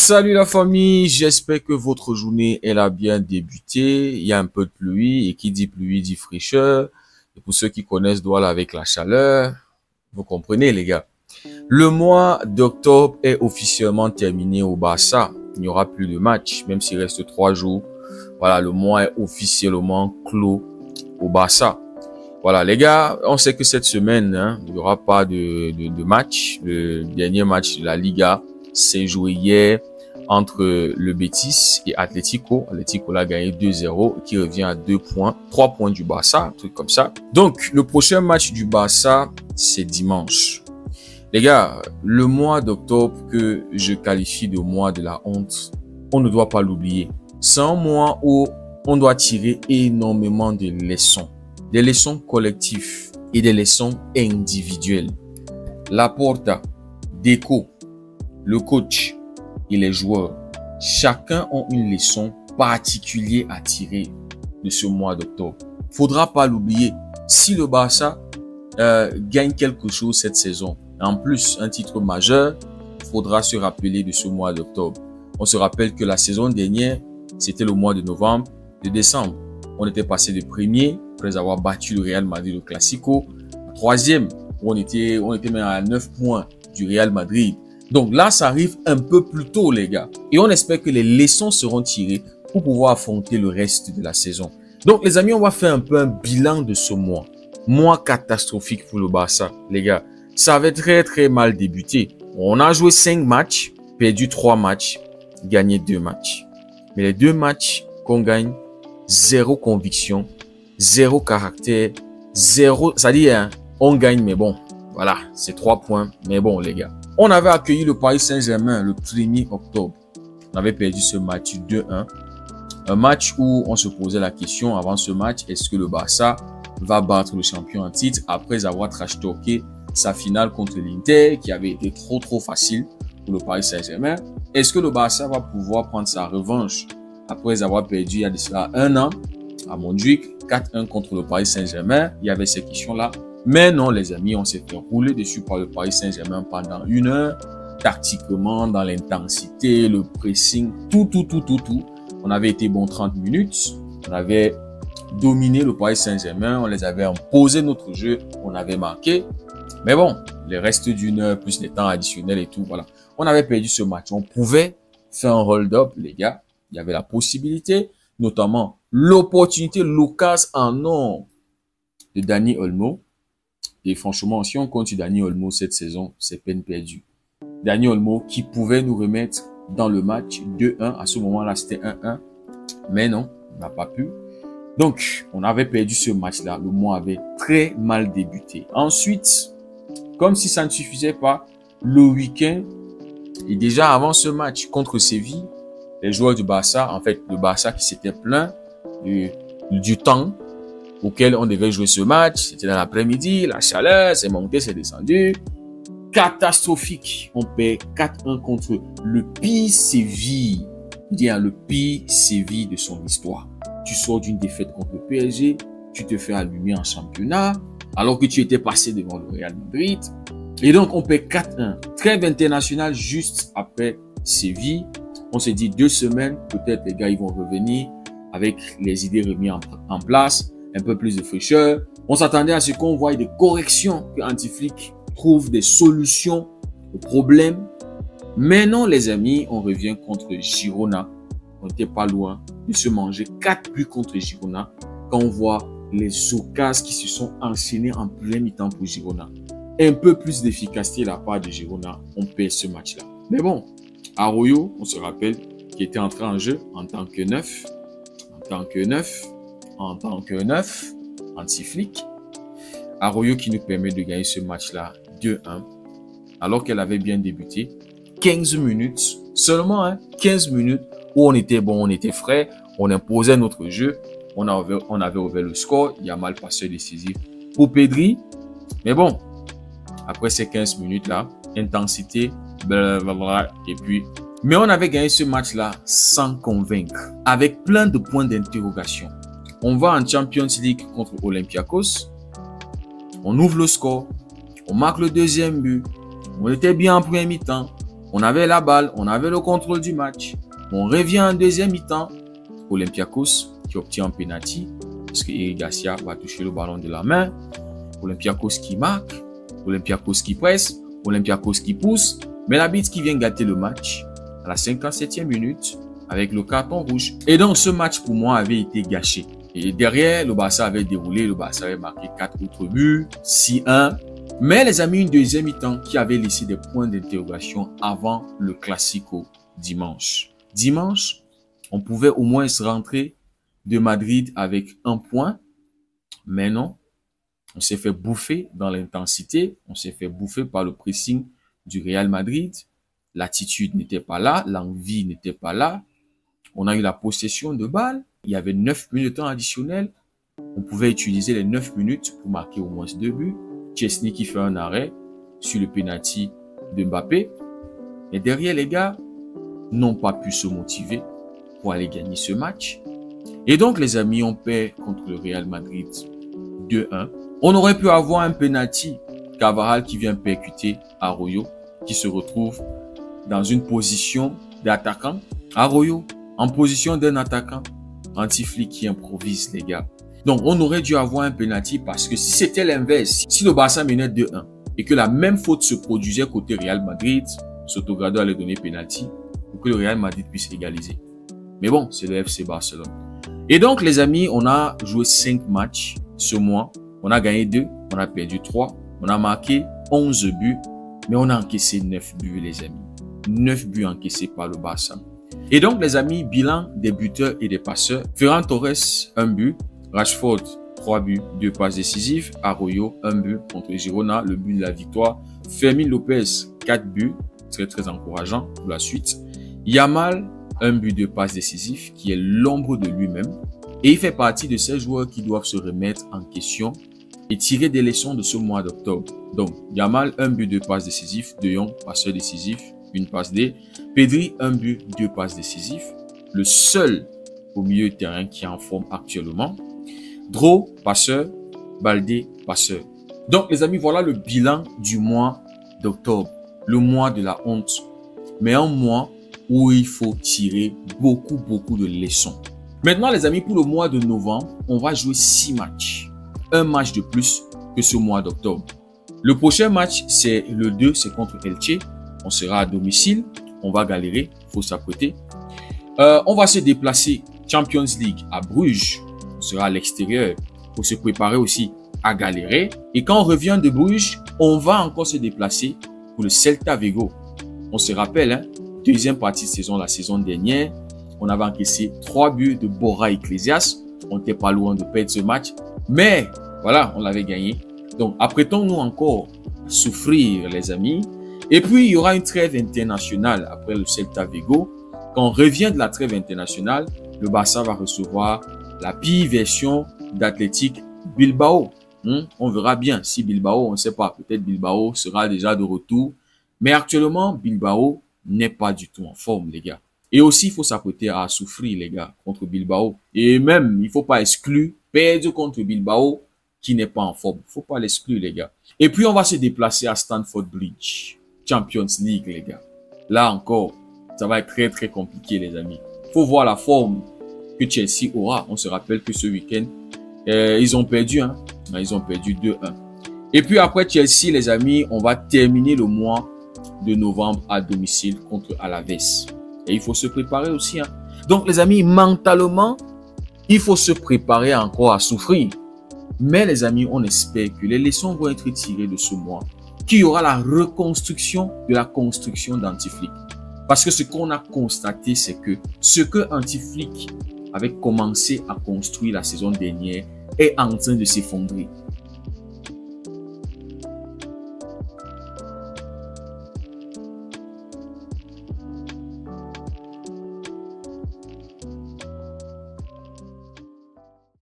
Salut la famille, j'espère que votre journée elle a bien débuté. Il y a un peu de pluie et qui dit pluie dit fraîcheur. Et pour ceux qui connaissent Douala avec la chaleur, vous comprenez les gars. Le mois d'octobre est officiellement terminé au Barça. Il n'y aura plus de match, même s'il reste 3 jours. Voilà, le mois est officiellement clos au Barça. Voilà les gars, on sait que cette semaine, il n'y aura pas de match. Le dernier match de la Liga s'est joué hier entre le Betis et Atlético. Atlético l'a gagné 2-0 qui revient à 3 points du Barça, un truc comme ça. Donc le prochain match du Barça, c'est dimanche. Les gars, le mois d'octobre que je qualifie de mois de la honte, on ne doit pas l'oublier. C'est un mois où on doit tirer énormément de leçons. Des leçons collectives et des leçons individuelles. Laporta, Deco, le coach et les joueurs, chacun ont une leçon particulière à tirer de ce mois d'octobre. Faudra pas l'oublier. Si le Barça gagne quelque chose cette saison, en plus un titre majeur, faudra se rappeler de ce mois d'octobre. On se rappelle que la saison dernière, c'était le mois de novembre, de décembre. On était passé de premier après avoir battu le Real Madrid au Classico, troisième, où on était même à 9 points du Real Madrid. Donc là, ça arrive un peu plus tôt, les gars. Et on espère que les leçons seront tirées pour pouvoir affronter le reste de la saison. Donc, les amis, on va faire un peu un bilan de ce mois. Mois catastrophique pour le Barça, les gars. Ça avait très mal débuté. On a joué 5 matchs, perdu 3 matchs, gagné 2 matchs. Mais les 2 matchs qu'on gagne, 0 conviction, 0 caractère, 0... C'est-à-dire, on gagne, mais bon, voilà, c'est 3 points. Mais bon, les gars. On avait accueilli le Paris Saint-Germain le 1er octobre. On avait perdu ce match 2-1. Un match où on se posait la question avant ce match, est-ce que le Barça va battre le champion en titre après avoir trash-talké sa finale contre l'Inter qui avait été trop facile pour le Paris Saint-Germain? Est-ce que le Barça va pouvoir prendre sa revanche après avoir perdu il y a de cela 1 an à Montjuic 4-1 contre le Paris Saint-Germain? Il y avait ces questions-là. Mais non, les amis, on s'est fait rouler dessus par le Paris Saint-Germain pendant 1 heure, tactiquement, dans l'intensité, le pressing, tout. On avait été bon 30 minutes, on avait dominé le Paris Saint-Germain, on les avait imposé notre jeu, on avait marqué. Mais bon, les restes d'1 heure, plus les temps additionnels et tout, voilà. On avait perdu ce match. On pouvait faire un hold-up, les gars. Il y avait la possibilité, notamment l'opportunité, l'occasion en or de Dani Olmo. Et franchement, si on compte sur Dani Olmo cette saison, c'est peine perdue. Dani Olmo qui pouvait nous remettre dans le match 2-1. À ce moment-là, c'était 1-1. Mais non, on n'a pas pu. Donc, on avait perdu ce match-là. Le mois avait très mal débuté. Ensuite, comme si ça ne suffisait pas, le week-end, et déjà avant ce match contre Séville, les joueurs du Barça, en fait, le Barça qui s'était plaint du temps auquel on devait jouer ce match, c'était dans l'après-midi, la chaleur, c'est monté, c'est descendu. Catastrophique. On perd 4-1 contre le pire Séville. Le pire Séville de son histoire. Tu sors d'une défaite contre le PSG, tu te fais allumer en championnat, alors que tu étais passé devant le Real Madrid. Et donc, on perd 4-1. Trêve internationale juste après Séville. On s'est dit 2 semaines, peut-être les gars, ils vont revenir avec les idées remises en place. Un peu plus de fraîcheur. On s'attendait à ce qu'on voie des corrections, que Antiflick trouve des solutions aux problèmes. Mais non, les amis, on revient contre Girona. On n'était pas loin de se manger 4 buts contre Girona quand on voit les occasions qui se sont enchaînées en plein mi-temps pour Girona. Un peu plus d'efficacité de la part de Girona, on perd ce match-là. Mais bon, Arroyo, on se rappelle, qui était entré en jeu en tant que neuf, anti-flic. Arroyo qui nous permet de gagner ce match-là 2-1, alors qu'elle avait bien débuté. 15 minutes, seulement 15 minutes où on était bon, on était frais, on imposait notre jeu, on avait ouvert le score, il y a mal passé décisif pour Pedri. Mais bon, après ces 15 minutes-là, intensité, blablabla, et puis... Mais on avait gagné ce match-là sans convaincre, avec plein de points d'interrogation. On va en Champions League contre Olympiakos, on ouvre le score, on marque le 2e but, on était bien en premier mi-temps, On avait la balle, on avait le contrôle du match. On revient en deuxième mi-temps. Olympiakos qui obtient un penalty parce que Eric Garcia va toucher le ballon de la main. Olympiakos qui marque, Olympiakos qui presse, Olympiakos qui pousse. Mais l'arbitre qui vient gâter le match à la 57e minute avec le carton rouge. Et donc ce match pour moi avait été gâché. Et derrière, le Barça avait déroulé, le Barça avait marqué 4 autres buts, 6-1. Mais les amis, une deuxième mi-temps qui avait laissé des points d'interrogation avant le Classico dimanche. Dimanche, on pouvait au moins se rentrer de Madrid avec un point. Mais non, on s'est fait bouffer dans l'intensité. On s'est fait bouffer par le pressing du Real Madrid. L'attitude n'était pas là, l'envie n'était pas là. On a eu la possession de balle. Il y avait 9 minutes de temps additionnel. On pouvait utiliser les 9 minutes pour marquer au moins 2 buts. Chesney qui fait un arrêt sur le penalty de Mbappé. Et derrière, les gars n'ont pas pu se motiver pour aller gagner ce match. Et donc, les amis, on perd contre le Real Madrid 2-1. On aurait pu avoir un penalty. Carvajal qui vient percuter Arroyo, qui se retrouve dans une position d'attaquant. Arroyo en position d'un attaquant. Anti-Flick qui improvise, les gars. Donc, on aurait dû avoir un penalty parce que si c'était l'inverse, si le Barça menait 2-1 et que la même faute se produisait côté Real Madrid, Sotogrado allait donner penalty pour que le Real Madrid puisse égaliser. Mais bon, c'est le FC Barcelone. Et donc, les amis, on a joué 5 matchs ce mois. On a gagné 2, on a perdu 3, on a marqué 11 buts, mais on a encaissé 9 buts, les amis. 9 buts encaissés par le Barça. Et donc, les amis, bilan des buteurs et des passeurs. Ferran Torres, 1 but. Rashford, 3 buts, 2 passes décisives. Arroyo, 1 but contre Girona, le but de la victoire. Fermin Lopez, 4 buts. Très encourageant pour la suite. Yamal, 1 but, 2 passes décisives, qui est l'ombre de lui-même. Et il fait partie de ces joueurs qui doivent se remettre en question et tirer des leçons de ce mois d'octobre. Donc, Yamal, 1 but, 2 passes décisives. De Jong, passeur décisif, 1 passe D. Pedri, 1 but, 2 passes décisives. Le seul au milieu de terrain qui est en forme actuellement. Dro, passeur. Baldé, passeur. Donc, les amis, voilà le bilan du mois d'octobre. Le mois de la honte. Mais un mois où il faut tirer beaucoup de leçons. Maintenant, les amis, pour le mois de novembre, on va jouer 6 matchs. Un match de plus que ce mois d'octobre. Le prochain match, c'est le 2, c'est contre Elche. On sera à domicile. On va galérer. Il faut s'apprêter. On va se déplacer Champions League à Bruges. On sera à l'extérieur pour se préparer aussi à galérer. Et quand on revient de Bruges, on va encore se déplacer pour le Celta Vigo. On se rappelle, hein, deuxième partie de saison, la saison dernière, on avait encaissé 3 buts de Borja Iglesias. On n'était pas loin de perdre ce match. Mais voilà, on l'avait gagné. Donc, apprêtons-nous encore à souffrir, les amis. Et puis, il y aura une trêve internationale après le Celta Vigo. Quand on revient de la trêve internationale, le Barça va recevoir la pire version d'Athletic Bilbao. On verra bien si Bilbao, on ne sait pas, peut-être Bilbao sera déjà de retour. Mais actuellement, Bilbao n'est pas du tout en forme, les gars. Et aussi, il faut s'apprêter à souffrir, les gars, contre Bilbao. Et même, il ne faut pas exclure perdre contre Bilbao qui n'est pas en forme. Il ne faut pas l'exclure, les gars. Et puis, on va se déplacer à Stamford Bridge. Champions League, les gars. Là encore, ça va être très compliqué, les amis. Il faut voir la forme que Chelsea aura. On se rappelle que ce week-end, ils ont perdu, hein. Ils ont perdu 2-1. Et puis après Chelsea, les amis, on va terminer le mois de novembre à domicile contre Alaves. Et il faut se préparer aussi, hein. Donc, les amis, mentalement, il faut se préparer encore à souffrir. Mais les amis, on espère que les leçons vont être tirées de ce mois. Qu'il y aura la reconstruction de la construction d'Anti-Flick. Parce que ce qu'on a constaté, c'est que ce que Anti-Flick avait commencé à construire la saison dernière est en train de s'effondrer.